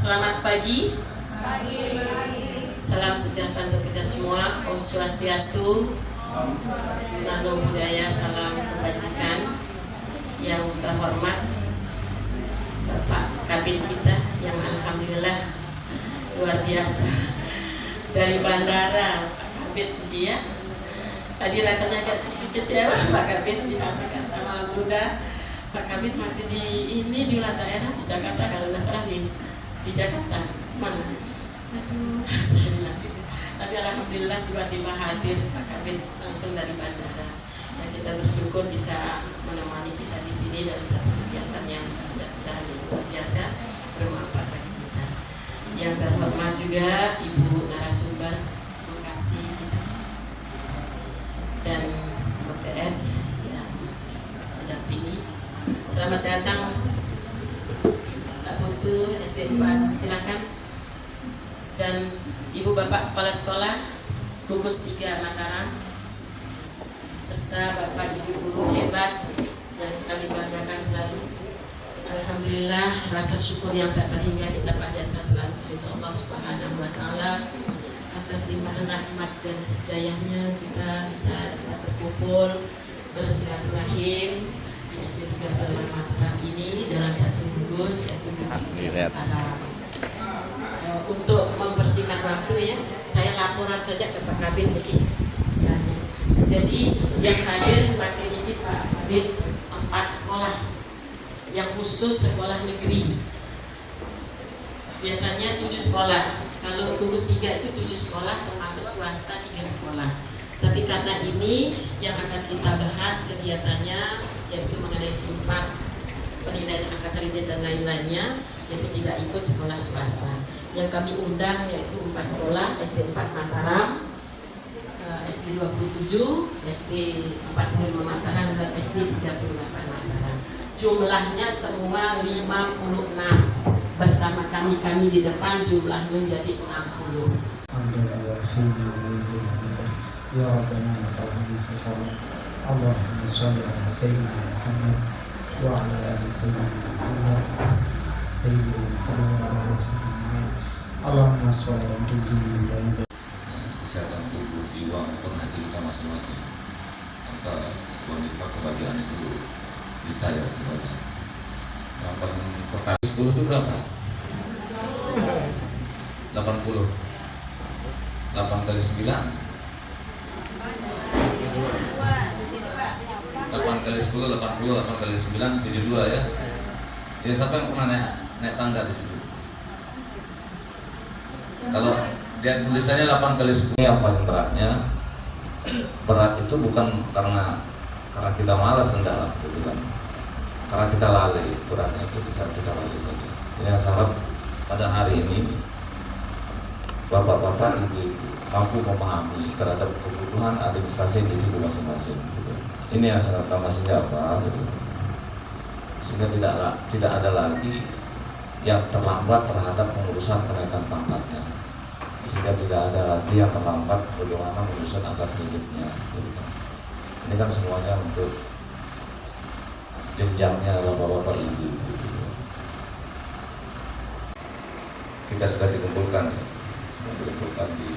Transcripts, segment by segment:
Selamat pagi. Salam sejahtera untuk kita semua. Om Swastiastu, Namo Buddhaya, salam kebajikan. Yang terhormat Bapak Kabid kita yang alhamdulillah luar biasa dari bandara. Pak Kabid dia tadi rasanya agak sedikit kecewa Pak Kabid disampaikan sama Bunda. Pak Kabid masih di luar daerah, bisa kata kalau nggak salah di Jakarta, mana? Aduh, saya bilang gitu. Tapi alhamdulillah tiba-tiba hadir Pak Kabid langsung dari bandara. Ya, kita bersyukur bisa menemani kita di sini dalam satu kegiatan yang mudah-mudahan luar biasa bermanfaat bagi kita. Yang terhormat juga Ibu narasumber Bekasi kita dan BPS yang mendampingi. Selamat datang Pak Putu SD 4, silakan. Dan Ibu Bapak Kepala Sekolah Gugus 3 Mataram, serta Bapak Ibu guru hebat yang kami banggakan selalu. Alhamdulillah, rasa syukur yang tak terhingga kita panjatkan selalu kepada Allah Subhanahu wa Ta'ala atas limpahan rahmat dan hidayahnya kita bisa berkumpul bersilaturahim di SD 3 Mataram ini dalam satu gugus yaitu gugus Mataram. Untuk mempersingkat waktu ya, saya laporan saja ke Pak Kabid nih misalnya. Jadi yang hadir makin ini Pak Kabid 4 sekolah yang khusus sekolah negeri. Biasanya 7 sekolah. Kalau gugus 3 itu 7 sekolah termasuk swasta 3 sekolah. Tapi karena ini yang akan kita bahas kegiatannya yaitu mengenai simpan penilaian angka kredit dan lain-lainnya, jadi tidak ikut sekolah swasta. Yang kami undang yaitu 4 sekolah, SD 4 Mataram, SD 27, SD 45 Mataram, dan SD 38 Mataram. Jumlahnya semua 56. Bersama kami di depan jumlah menjadi 60. Ya Rabbana lakal hamdu sekarang. Allahumma sholli ala sayyidina Muhammad wa ala ali sayyidina Muhammad sayyidina Muhammad wa ala sayyidina Allahumma sholli ala sayyidina kesehatan tubuh, jiwa maupun hati kita masing-masing. Maka sebuah nikmat kebahagiaan itu di saya sebenarnya. Yang paling pertama 10 itu berapa? 80. 8 kali 9 8 kali 10, 80, 8 kali 9, 72 ya. Jadi siapa yang pernah naik tangga di situ? Kalau dia tulisannya 8 kali 10 yang paling beratnya. Berat itu bukan karena kita malas enggak lah, bukan. Karena kita lalai, beratnya itu bisa kita lalai saja. Yang saya pada hari ini bapak-bapak, ibu-ibu mampu memahami terhadap kebutuhan administrasi individu masing-masing. Gitu. Ini yang sangat utama sehingga apa? Gitu. Sehingga tidak ada lagi yang terlambat terhadap pengurusan kenaikan pangkatnya. Sehingga tidak ada lagi yang terlambat bagaimana menyusun angka kreditnya. Gitu. Ini kan semuanya untuk jenjangnya bapak-bapak ibu. Gitu. Kita sudah dikumpulkan di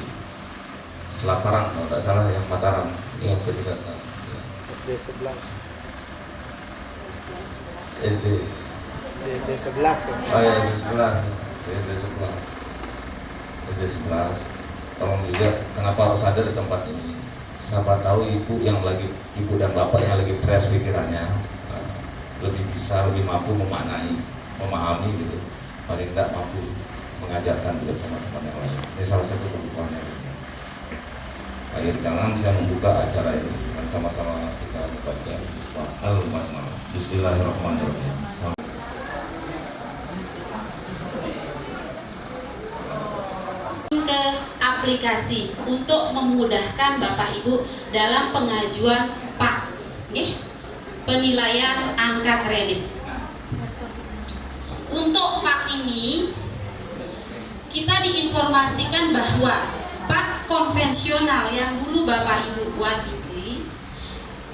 Selaparang, kalau tidak salah yang Mataram, yang ketiga. SD 11. SD 11 ya. Oh ya, SD 11. SD 11. SD 11. Tolong juga kenapa harus ada di tempat ini. Siapa tahu ibu dan bapak yang lagi fresh pikirannya lebih mampu memahami gitu. Paling tidak mampu mengajarkan juga sama teman yang lain. Ini salah satu kebutuhannya. Akhir jangan saya membuka acara ini dan sama-sama kita membaca Bismillahirrahmanirrahim. Ke aplikasi untuk memudahkan Bapak Ibu dalam pengajuan PAK, penilaian angka kredit. Untuk PAK ini kita diinformasikan bahwa PAK konvensional yang dulu Bapak Ibu buat ini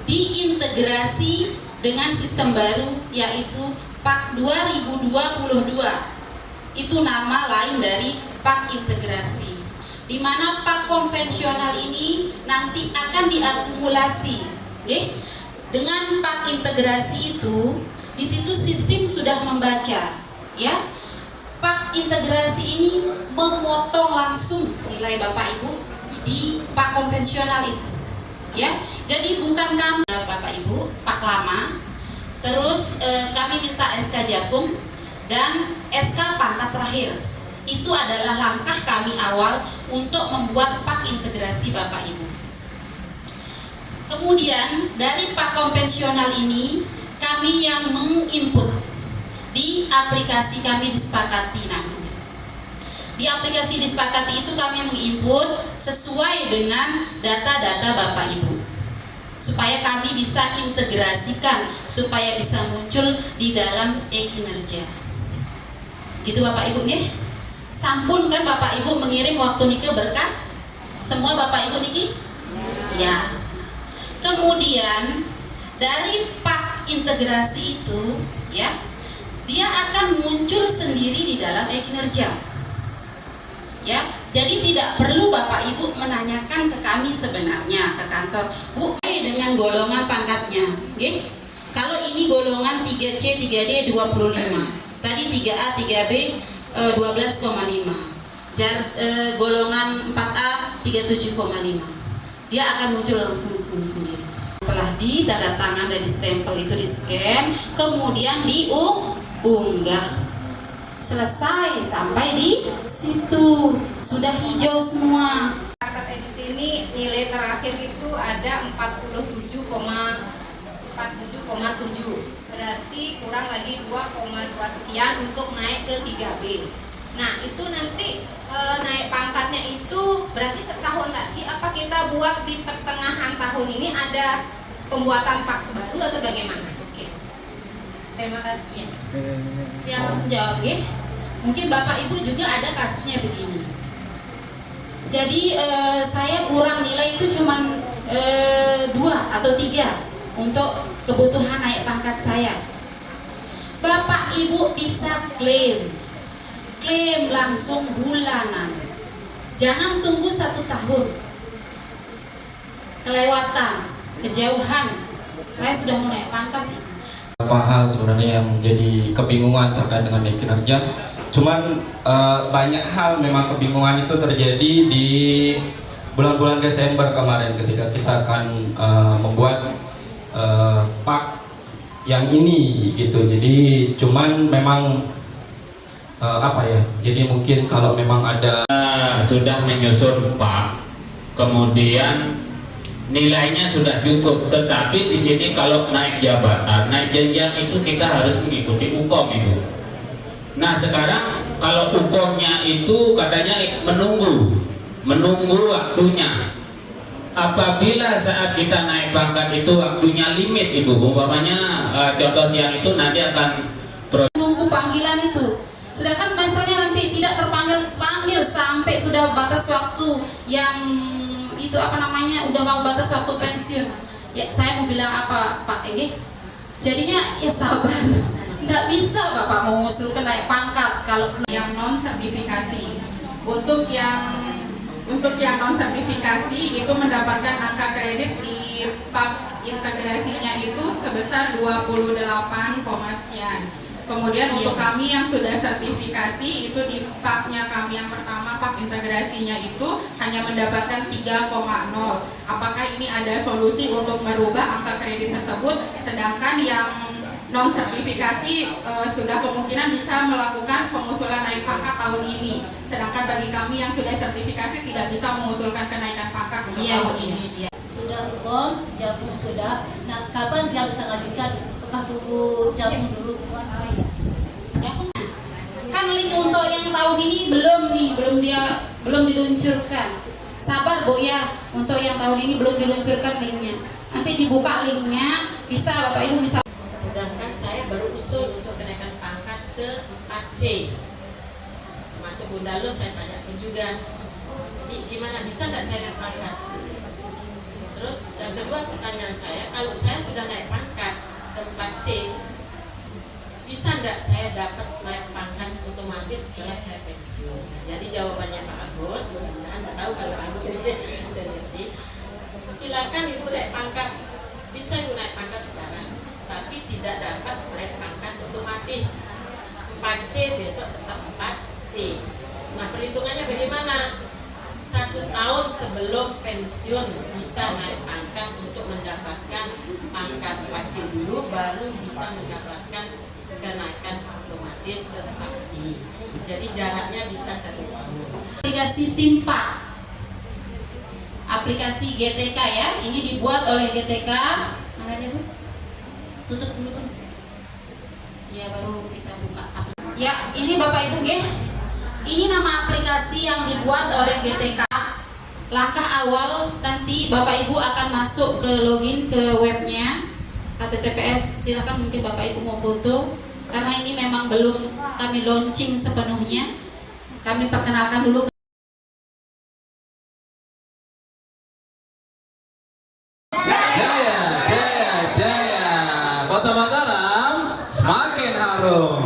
diintegrasi dengan sistem baru yaitu PAK 2022 Itu nama lain dari pak integrasi. Di mana pak konvensional ini nanti akan diakumulasi, okay? Dengan pak integrasi itu, di situ sistem sudah membaca, ya. Pak integrasi ini memotong langsung nilai Bapak Ibu di pak konvensional itu, ya. Jadi bukan kami Bapak Ibu pak lama, terus kami minta SK Jafung dan SK pangkat terakhir. Itu adalah langkah kami awal untuk membuat pak integrasi Bapak Ibu. Kemudian dari pak konvensional ini kami yang menginput di aplikasi kami disepakati namanya. Di aplikasi disepakati itu kami menginput sesuai dengan data-data Bapak Ibu, supaya kami bisa integrasikan, supaya bisa muncul di dalam e-kinerja. Gitu Bapak Ibu nih. Sampun kan Bapak Ibu mengirim waktu niki berkas? Semua Bapak Ibu niki? Ya. Kemudian dari pak integrasi itu, ya, dia akan muncul sendiri di dalam e-kinerja. Ya, jadi tidak perlu Bapak Ibu menanyakan ke kami sebenarnya ke kantor, Bu, dengan golongan pangkatnya, okay? Kalau ini golongan 3C, 3D 25, tadi 3A, 3B 12,5, golongan 4A 37,5. Dia akan muncul langsung sendiri. Setelah ditandatangan dan stempel itu di scan, kemudian diunggah. Selesai sampai di situ sudah hijau semua. Di sini nilai terakhir itu ada 47,7. Berarti kurang lagi 2,2 sekian untuk naik ke 3B. Nah itu nanti naik pangkatnya itu berarti setahun lagi. Apa kita buat di pertengahan tahun ini ada pembuatan pak baru atau bagaimana? Oke. Terima kasih ya. Yang langsung jawab ya. Mungkin Bapak Ibu juga ada kasusnya begini. Jadi saya kurang nilai itu cuman 2 atau 3 untuk kebutuhan naik pangkat saya. Bapak Ibu bisa klaim langsung bulanan. Jangan tunggu 1 tahun. Kelewatan, kejauhan. Saya sudah mau naik pangkat. Beberapa hal sebenarnya yang menjadi kebingungan terkait dengan kinerja. Cuman banyak hal memang kebingungan itu terjadi di bulan-bulan Desember kemarin ketika kita akan membuat pak yang ini gitu. Jadi cuman memang apa ya, jadi mungkin kalau memang ada sudah menyusun pak, kemudian nilainya sudah cukup, tetapi di sini kalau naik jabatan, naik jenjang itu kita harus mengikuti UKOM itu. Nah sekarang kalau UKOM-nya itu katanya menunggu waktunya. Apabila saat kita naik pangkat itu waktunya limit Ibu, umpamanya contoh yang itu nanti akan menunggu panggilan itu. Sedangkan misalnya nanti tidak terpanggil sampai sudah batas waktu yang itu apa namanya, udah mau batas waktu pensiun. Ya saya mau bilang apa Pak Ege? Jadinya ya sabar. Nggak bisa Bapak mau mengusulkan naik pangkat kalau yang non sertifikasi. Untuk yang non sertifikasi itu mendapatkan angka kredit di pak integrasinya itu sebesar 28, sekian. Kemudian untuk kami yang sudah sertifikasi itu di paknya kami yang pertama, pak integrasinya itu hanya mendapatkan 3,0. Apakah ini ada solusi untuk merubah angka kredit tersebut? Sedangkan yang non sertifikasi sudah kemungkinan bisa melakukan pengusulan naik pangkat tahun ini. Sedangkan bagi kami yang sudah sertifikasi tidak bisa mengusulkan kenaikan pangkat untuk tahun ini. Sudah UKOM, Jabung sudah. Nah, kapan dia bisa ngajukan? Apakah tunggu Jabung dulu? Kan link untuk yang tahun ini belum diluncurkan. Sabar Bu ya, untuk yang tahun ini belum diluncurkan linknya. Nanti dibuka linknya, bisa Bapak Ibu bisa. Sedangkan saya baru usul untuk kenaikan pangkat ke 4C. Masuk Bunda Lo saya tanyakan juga, gimana bisa nggak saya naik pangkat? Terus yang kedua pertanyaan saya, kalau saya sudah naik pangkat ke 4C, bisa nggak saya dapat naik pangkat otomatis setelah saya pensiun? Jadi jawabannya Pak Agus, mudah-mudahan nggak tahu kalau Pak Agus ini jadi silakan Ibu naik pangkat, bisa Ibu naik pangkat sekarang, tapi tidak dapat naik pangkat otomatis. 4C besok tetap 4C. Nah perhitungannya bagaimana? 1 tahun sebelum pensiun bisa naik pangkat untuk mendapatkan pangkat 4C dulu, baru bisa mendapatkan kenaikan otomatis ke 4D. Jadi jaraknya bisa 1 tahun. Aplikasi Simpa, aplikasi GTK ya, ini dibuat oleh GTK. Mana dia Bu? Tutup dulu Bu. Ya baru kita buka. Ya ini Bapak Ibu nggih. Ini nama aplikasi yang dibuat oleh GTK. Langkah awal nanti Bapak Ibu akan masuk ke login ke webnya https. Silakan mungkin Bapak Ibu mau foto karena ini memang belum kami launching sepenuhnya. Kami perkenalkan dulu. Jaya, Kota Mataram semakin harum.